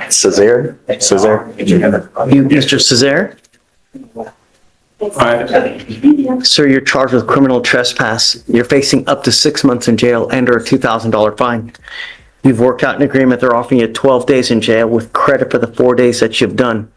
Cesare? You, Mr. Cesare? Sir, you're charged with criminal trespass. You're facing up to 6 months in jail and or a $2,000 fine. You've worked out an agreement. They're offering you 12 days in jail with credit for the 4 days that you've done.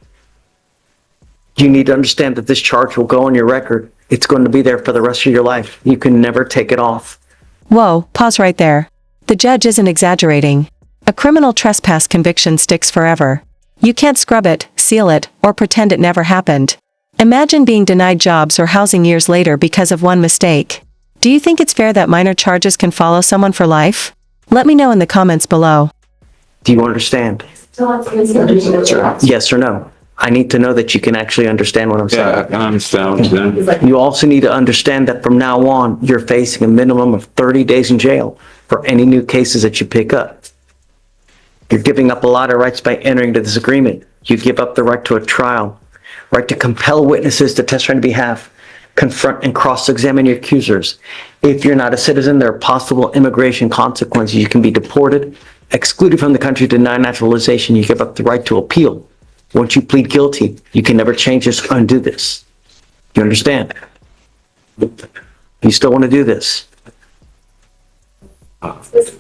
You need to understand that this charge will go on your record. It's going to be there for the rest of your life. You can never take it off. Whoa, pause right there. The judge isn't exaggerating. A criminal trespass conviction sticks forever. You can't scrub it, seal it, or pretend it never happened. Imagine being denied jobs or housing years later because of one mistake. Do you think it's fair that minor charges can follow someone for life? Let me know in the comments below. Do you understand? Yes or no? I need to know that you can actually understand what I'm saying. Yeah, I can understand what you're saying. You also need to understand that from now on, you're facing a minimum of 30 days in jail for any new cases that you pick up. You're giving up a lot of rights by entering into this agreement. You give up the right to a trial, right to compel witnesses to testify on your behalf, confront and cross-examine your accusers. If you're not a citizen, there are possible immigration consequences. You can be deported, excluded from the country, denied naturalization. You give up the right to appeal. Once you plead guilty, you can never change this, undo this. You understand? You still want to do this? I guess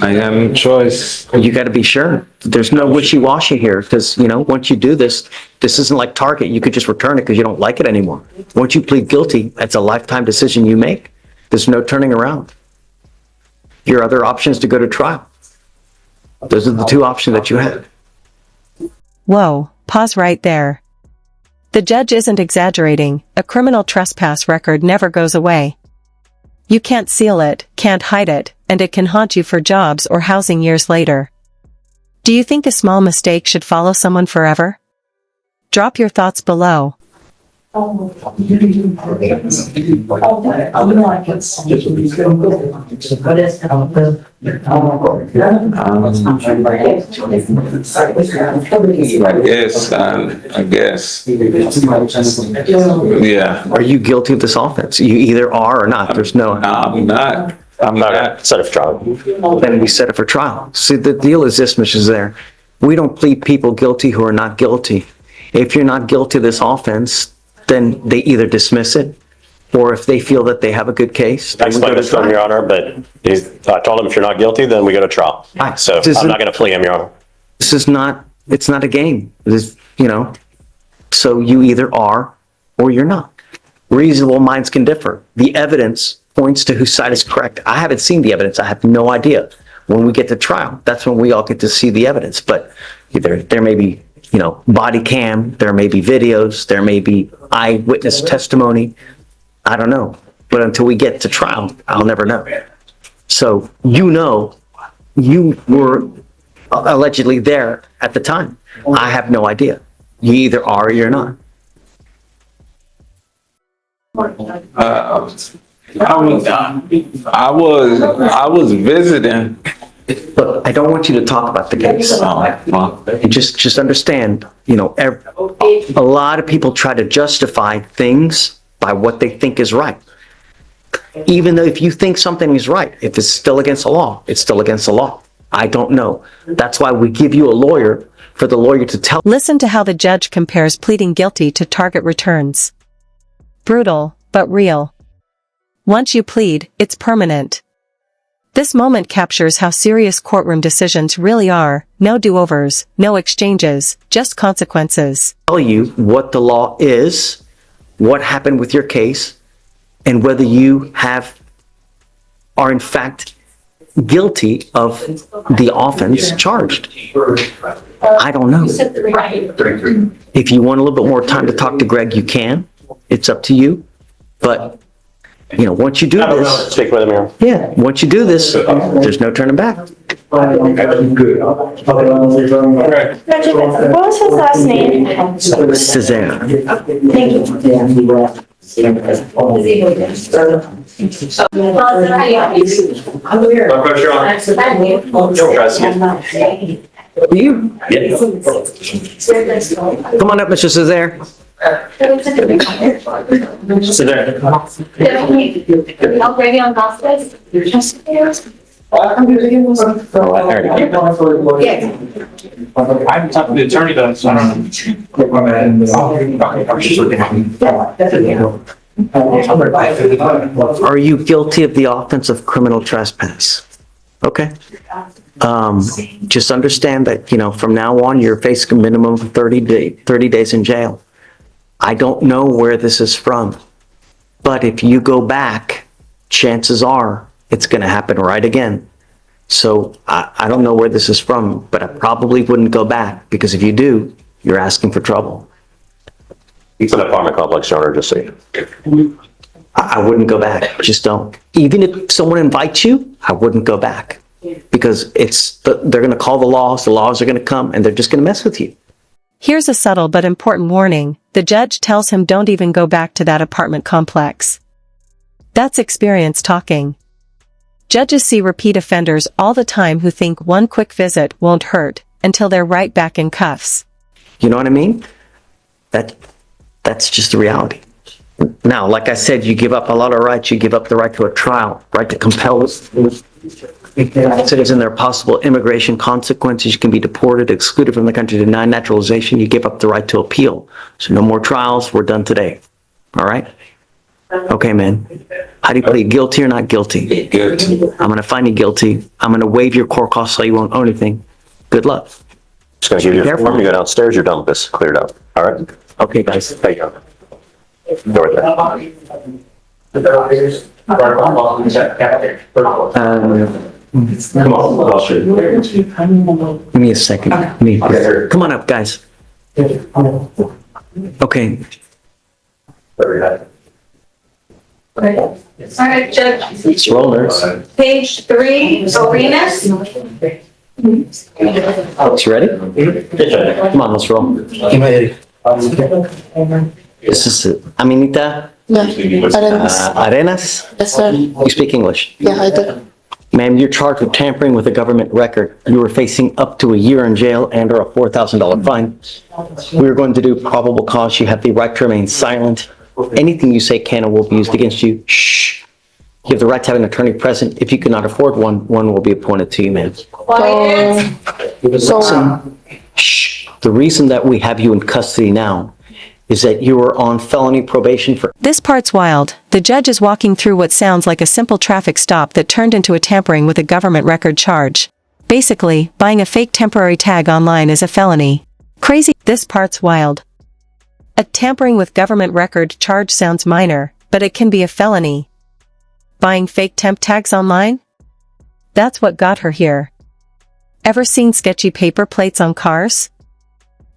I have no choice. You got to be sure. There's no wishy-washy here because, you know, once you do this, this isn't like Target. You could just return it because you don't like it anymore. Once you plead guilty, that's a lifetime decision you make. There's no turning around. Your other option is to go to trial. Those are the two options that you have. Whoa, pause right there. The judge isn't exaggerating. A criminal trespass record never goes away. You can't seal it, can't hide it, and it can haunt you for jobs or housing years later. Do you think a small mistake should follow someone forever? Drop your thoughts below. I guess. Yeah. Are you guilty of this offense? You either are or not. There's no. I'm not. I'm not set for trial. Then we set it for trial. See, the deal is this, Mrs. There. We don't plead people guilty who are not guilty. If you're not guilty of this offense, then they either dismiss it, or if they feel that they have a good case, I explained this to him, Your Honor, but I told him if you're not guilty, then we go to trial. So I'm not going to plea him, Your Honor. This is not, it's not a game. This, you know, so you either are or you're not. Reasonable minds can differ. The evidence points to whose side is correct. I haven't seen the evidence. I have no idea. When we get to trial, that's when we all get to see the evidence. But there may be, you know, body cam, there may be videos, there may be eyewitness testimony. I don't know. But until we get to trial, I'll never know. So, you know, you were allegedly there at the time. I have no idea. You either are or you're not. I was visiting. Look, I don't want you to talk about the case. Just understand, you know, a lot of people try to justify things by what they think is right. Even though if you think something is right, if it's still against the law, it's still against the law. I don't know. That's why we give you a lawyer, for the lawyer to tell. Listen to how the judge compares pleading guilty to target returns. Brutal, but real. Once you plead, it's permanent. This moment captures how serious courtroom decisions really are. No do-overs, no exchanges, just consequences. Tell you what the law is, what happened with your case, and whether you are in fact guilty of the offense charged. I don't know. If you want a little bit more time to talk to Greg, you can. It's up to you. But, you know, once you do this, Speak with him here. yeah, once you do this, there's no turning back. What was his last name? Cesare. Thank you. No pressure on. Don't trust you. You? Yeah. Come on up, Mr. Cesare. Sit there. Already on Vasquez? I'm talking to the attorney though, so Are you guilty of the offense of criminal trespass? Okay. Just understand that, from now on, you're facing a minimum of 30 days in jail. I don't know where this is from, but if you go back, chances are it's going to happen right again. So I don't know where this is from, but I probably wouldn't go back, because if you do, you're asking for trouble. It's an apartment complex owner, just so you know. I wouldn't go back. Just don't. Even if someone invites you, I wouldn't go back, because they're going to call the laws are going to come, and they're just going to mess with you. Here's a subtle but important warning. The judge tells him don't even go back to that apartment complex. That's experience talking. Judges see repeat offenders all the time who think one quick visit won't hurt until they're right back in cuffs. You know what I mean? That's just the reality. Now, like I said, you give up a lot of rights. You give up the right to a trial, right to compel citizen. There are possible immigration consequences. You can be deported, excluded from the country, denied naturalization. You give up the right to appeal. So no more trials. We're done today. All right? Okay, man. How do you plead? Guilty or not guilty? Guilty. I'm going to find you guilty. I'm going to waive your court costs so you won't owe anything. Good luck. Just gonna give you the form, you go downstairs, you're done with this, cleared up. All right? Okay, guys. There you go. Go with that. Come on, I'll show you. Give me a second. Come on up, guys. Okay. All right, Judge. It's rollers. Page 3, Arenas. Folks, you ready? Come on, let's roll. This is Aminita Yeah, Arenas. Arenas. Yes, sir. You speak English. Yeah, I do. Ma'am, you're charged with tampering with a government record. You are facing up to a year in jail and or a $4,000 fine. We're going to do probable cause. You have the right to remain silent. Anything you say can and will be used against you. Shh. You have the right to have an attorney present. If you cannot afford one will be appointed to you, ma'am. Quiet. So, Shh. The reason that we have you in custody now is that you are on felony probation for... This part's wild. The judge is walking through what sounds like a simple traffic stop that turned into a tampering with a government record charge. Basically, buying a fake temporary tag online is a felony. Crazy. This part's wild. A tampering with government record charge sounds minor, but it can be a felony. Buying fake temp tags online? That's what got her here. Ever seen sketchy paper plates on cars?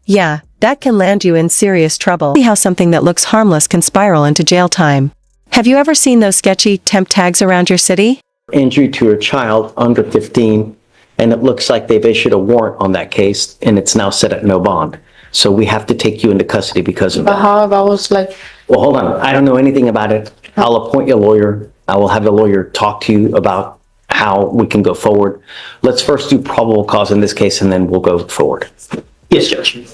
Yeah, that can land you in serious trouble. See how something that looks harmless can spiral into jail time. Have you ever seen those sketchy temp tags around your city? Injury to a child under 15, and it looks like they've issued a warrant on that case, and it's now set at no bond. So we have to take you into custody because of but that. how if I was like, Well, hold on. I don't know anything about it. I'll appoint you a lawyer. I will have the lawyer talk to you about how we can go forward. Let's first do probable cause in this case, and then we'll go forward. Yes, Judge.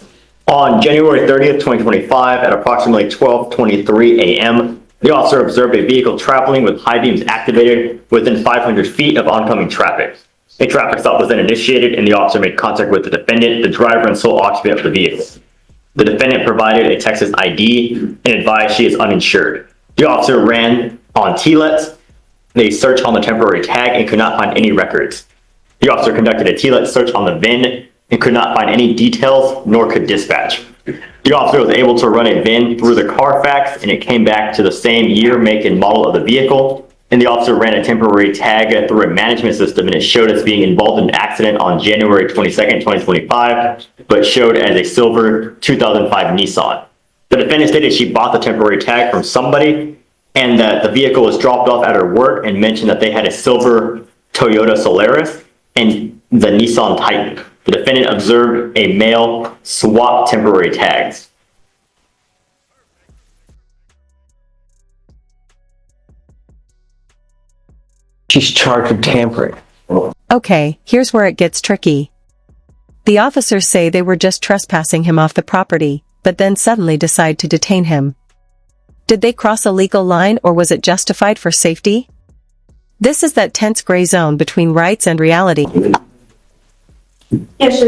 On January 30th, 2025, at approximately 12:23 a.m., the officer observed a vehicle traveling with high beams activated within 500 feet of oncoming traffic. A traffic stop was then initiated, and the officer made contact with the defendant, the driver and sole occupant of the vehicle. The defendant provided a Texas ID and advised she is uninsured. The officer ran on TLETs, a search on the temporary tag, and could not find any records. The officer conducted a TLET search on the VIN and could not find any details, nor could dispatch. The officer was able to run a VIN through the Carfax, and it came back to the same year, make, and model of the vehicle. And the officer ran a temporary tag through a management system, and it showed as being involved in an accident on January 22nd, 2025, but showed as a silver 2005 Nissan. The defendant stated she bought the temporary tag from somebody, and that the vehicle was dropped off at her work, and mentioned that they had a silver Toyota Solaris and the Nissan Titan. The defendant observed a male swap temporary tags. She's charged with tampering. Okay, here's where it gets tricky. The officers say they were just trespassing him off the property, but then suddenly decide to detain him. Did they cross a legal line or was it justified for safety? This is that tense gray zone between rights and reality. Yes,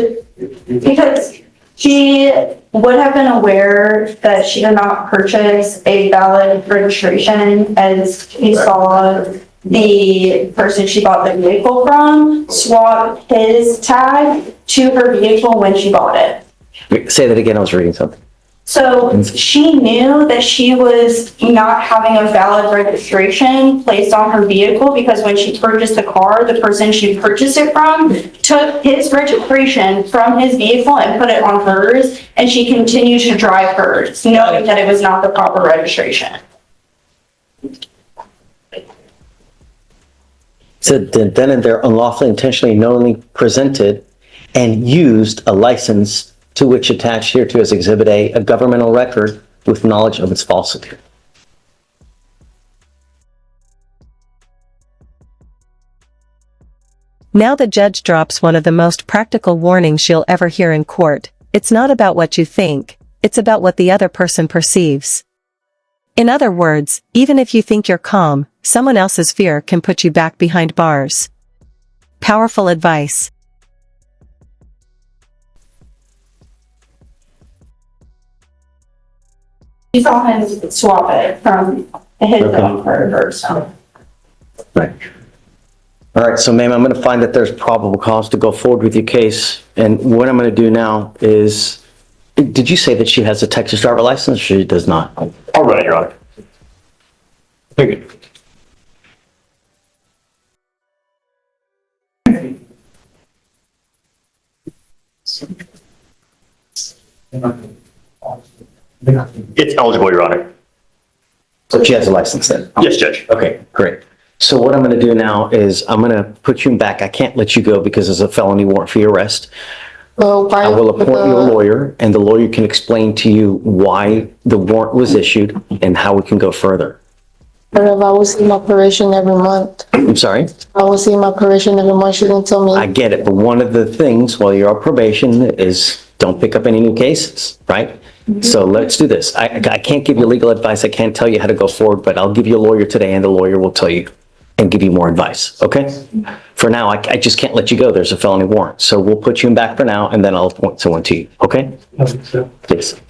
because she would have been aware that she did not purchase a valid registration, as he saw the person she bought the vehicle from swap his tag to her vehicle when she bought it. Say that again, I was reading something. So she knew that she was not having a valid registration placed on her vehicle because when she purchased the car, the person she purchased it from took his registration from his vehicle and put it on hers, and she continued to drive hers, knowing that it was not the proper registration. So then and there unlawfully, intentionally, knowingly presented and used a license to which attached hereto as Exhibit A, a governmental record with knowledge of its falsity. Now the judge drops one of the most practical warnings she'll ever hear in court. It's not about what you think, it's about what the other person perceives. In other words, even if you think you're calm, someone else's fear can put you back behind bars. Powerful advice. She saw him swap it from his own for hers. Right. All right, so ma'am, I'm going to find that there's probable cause to go forward with your case. And what I'm going to do now is, did you say that she has a Texas driver license or she does not? All right, Your Honor. Very good. It's eligible, Your Honor. So she has a license then? Yes, Judge. Okay, great. So what I'm going to do now is I'm going to put you back. I can't let you go because there's a felony warrant for your arrest. Well, I will appoint you a lawyer, and the lawyer can explain to you why the warrant was issued and how we can go further. But if I was in operation every month, I'm sorry? I was in operation every month, she didn't tell I me. get it, but one of the things while you're on probation is don't pick up any new cases, right? So let's do this. I can't give you legal advice. I can't tell you how to go forward, but I'll give you a lawyer today, and the lawyer will tell you and give you more advice, okay? For now, I just can't let you go. There's a felony warrant. So we'll put you in back for now, and then I'll appoint someone to you, okay? Yes.